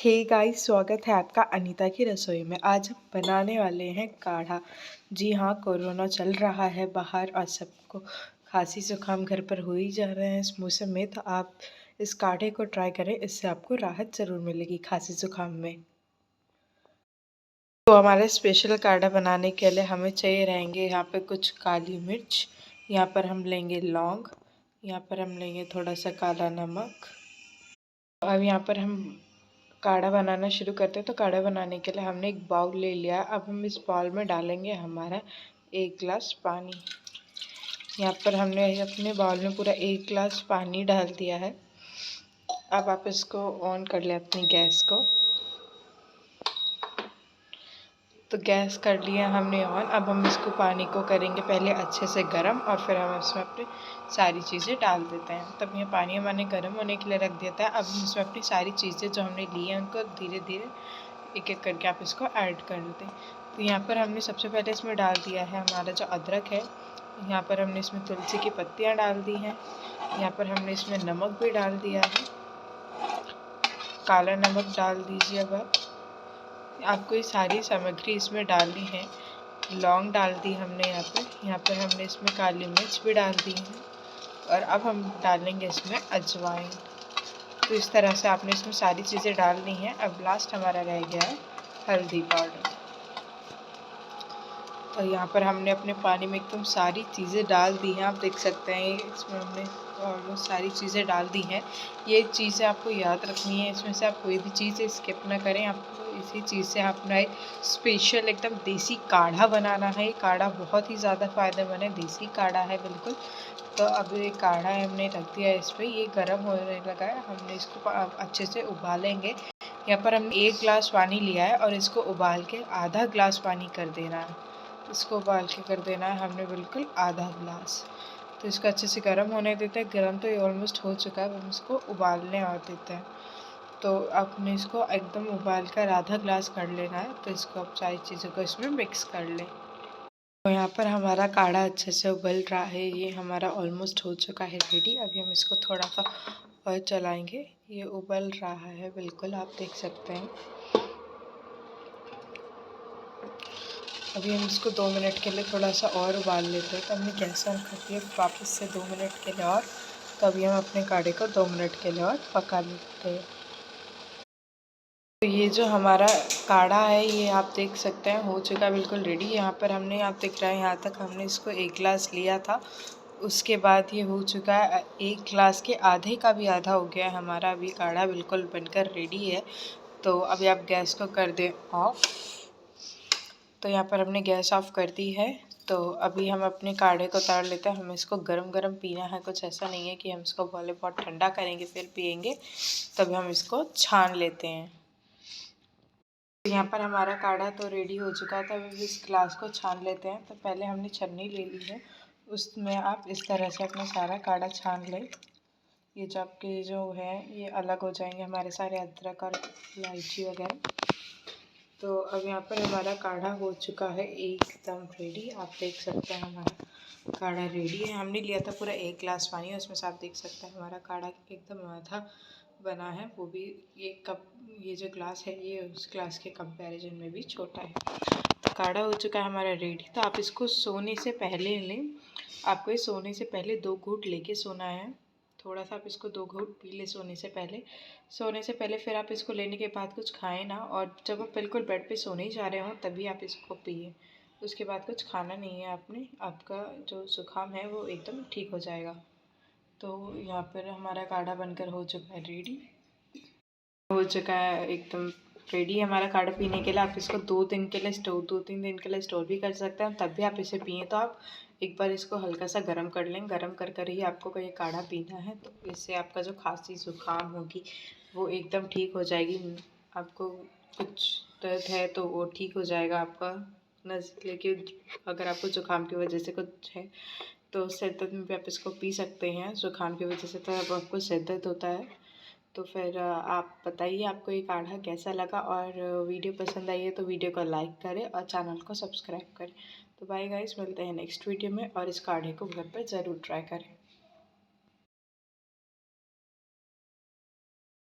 Hey guys, स्वागत है आपका अनीता की रसोई में। आज हम बनाने वाले हैं काढ़ा। जी हाँ, कोरोना चल रहा है बाहर और सबको खांसी जुकाम घर पर हो ही जा रहे हैं इस मौसम में। तो आप इस काढ़े को ट्राई करें, इससे आपको राहत ज़रूर मिलेगी खांसी जुकाम में। तो हमारे स्पेशल काढ़ा बनाने के लिए हमें चाहिए रहेंगे यहाँ पे कुछ काली मिर्च, यहाँ पर हम लेंगे लौंग, यहाँ पर हम लेंगे थोड़ा सा काला नमक। अब यहाँ पर हम काढ़ा बनाना शुरू करते हैं। तो काढ़ा बनाने के लिए हमने एक बाउल ले लिया। अब हम इस बाउल में डालेंगे हमारा 1 गिलास पानी। यहाँ पर हमने अपने बाउल में पूरा 1 गिलास पानी डाल दिया है। अब आप इसको ऑन कर लें अपनी गैस को। तो गैस कर लिया हमने ऑन। अब हम इसको पानी को करेंगे पहले अच्छे से गर्म और फिर हम इसमें अपनी सारी चीज़ें डाल देते हैं। तब ये पानी हमने गर्म होने के लिए रख दिया था। अब हम इसमें अपनी सारी चीज़ें जो हमने ली हैं उनको धीरे धीरे एक एक करके आप इसको ऐड कर दें। तो यहाँ पर हमने सबसे पहले इसमें डाल दिया है हमारा जो अदरक है। यहाँ पर हमने इसमें तुलसी की पत्तियाँ डाल दी हैं। यहाँ पर हमने इसमें नमक भी डाल दिया है, काला नमक डाल दीजिए। अब आपको ये सारी सामग्री इसमें डालनी है। लौंग डाल दी हमने यहाँ पर हमने इसमें काली मिर्च भी डाल दी है और अब हम डालेंगे इसमें अजवाइन। तो इस तरह से आपने इसमें सारी चीज़ें डालनी है। अब लास्ट हमारा रह गया है हल्दी पाउडर। तो यहाँ पर हमने अपने पानी में एकदम सारी चीज़ें डाल दी हैं। आप देख सकते हैं इसमें हमने ऑलमोस्ट सारी चीज़ें डाल दी हैं। ये चीज़ें आपको याद रखनी है, इसमें से आप कोई भी चीज़ स्किप ना करें। आपको इसी चीज़ से अपना एक स्पेशल एकदम देसी काढ़ा बनाना है। ये काढ़ा बहुत ही ज़्यादा फ़ायदेमंद है, देसी काढ़ा है बिल्कुल। तो अब ये काढ़ा हमने रख दिया है इस पर, ये गर्म होने लगा है। हमने इसको अच्छे से उबालेंगे। यहाँ पर हमने 1 गिलास पानी लिया है और इसको उबाल के आधा गिलास पानी कर देना है। इसको उबाल के कर देना है हमने बिल्कुल आधा गिलास। तो इसको अच्छे से गर्म होने देते हैं। गर्म तो ये ऑलमोस्ट हो चुका है, हम इसको उबालने और देते हैं। तो आपने इसको एकदम उबाल कर आधा गिलास कर लेना है। तो इसको आप सारी चीज़ों को इसमें मिक्स कर लें। तो यहाँ पर हमारा काढ़ा अच्छे से उबल रहा है। ये हमारा ऑलमोस्ट हो चुका है रेडी। अभी हम इसको थोड़ा सा और चलाएंगे। ये उबल रहा है बिल्कुल, आप देख सकते हैं। अभी हम इसको 2 मिनट के लिए थोड़ा सा और उबाल लेते हैं। तो हमने गैस ऑन कर दिया वापस से 2 मिनट के लिए और। तो अभी हम अपने काढ़े को 2 मिनट के लिए और पका लेते हैं। तो ये जो हमारा काढ़ा है ये आप देख सकते हैं हो चुका है बिल्कुल रेडी। यहाँ पर हमने, आप देख रहे हैं यहाँ तक हमने इसको 1 गिलास लिया था। उसके बाद ये हो चुका है 1 गिलास के आधे का भी आधा हो गया है हमारा। अभी काढ़ा बिल्कुल बनकर रेडी है। तो अभी आप गैस को कर दें ऑफ। तो यहाँ पर हमने गैस ऑफ कर दी है। तो अभी हम अपने काढ़े को उतार लेते हैं। हमें इसको गरम गरम पीना है, कुछ ऐसा नहीं है कि हम इसको पहले बहुत ठंडा करेंगे फिर पियेंगे। तभी हम इसको छान लेते हैं। तो यहाँ पर हमारा काढ़ा तो रेडी हो चुका है। तब इस गिलास को छान लेते हैं। तो पहले हमने छन्नी ले ली है, उसमें आप इस तरह से अपना सारा काढ़ा छान लें। ये जो आपके जो है ये अलग हो जाएंगे हमारे सारे अदरक और इलायची वगैरह। तो अब यहाँ पर हमारा काढ़ा हो चुका है एकदम रेडी। आप देख सकते हैं हमारा काढ़ा रेडी है। हमने लिया था पूरा 1 गिलास पानी, उसमें से आप देख सकते हैं हमारा काढ़ा एकदम आधा बना है, वो भी ये कप, ये जो ग्लास है ये उस ग्लास के कंपैरिजन में भी छोटा है। तो काढ़ा हो चुका है हमारा रेडी। तो आप इसको सोने से पहले लें। आपको ये सोने से पहले 2 घूंट लेके सोना है। थोड़ा सा आप इसको 2 घूंट पी ले सोने से पहले। सोने से पहले फिर आप इसको लेने के बाद कुछ खाएं ना, और जब आप बिल्कुल बेड पे सोने ही जा रहे हो तभी आप इसको पिए। उसके बाद कुछ खाना नहीं है आपने, आपका जो ज़ुकाम है वो एकदम ठीक हो जाएगा। तो यहाँ पर हमारा काढ़ा बनकर हो चुका है रेडी। हो चुका है एकदम रेडी हमारा काढ़ा पीने के लिए। आप इसको 2 दिन के लिए 2-3 दिन के लिए स्टोर भी कर सकते हैं, तब भी आप इसे पिए। तो आप एक बार इसको हल्का सा गर्म कर लें। गर्म कर कर ही आपको ये काढ़ा पीना है। तो इससे आपका जो खांसी ज़ुकाम होगी वो एकदम ठीक हो जाएगी। आपको कुछ दर्द है तो वो ठीक हो जाएगा आपका। लेकिन अगर आपको ज़ुकाम की वजह से कुछ है तो सिर दर्द में भी आप इसको पी सकते हैं। ज़ुकाम की वजह से तो अब आपको सिर दर्द होता है। तो फिर आप बताइए आपको ये काढ़ा कैसा लगा, और वीडियो पसंद आई है तो वीडियो को लाइक करें और चैनल को सब्सक्राइब करें। तो बाय गाइस, मिलते हैं नेक्स्ट वीडियो में, और इस काढ़े को घर पर ज़रूर ट्राई करें।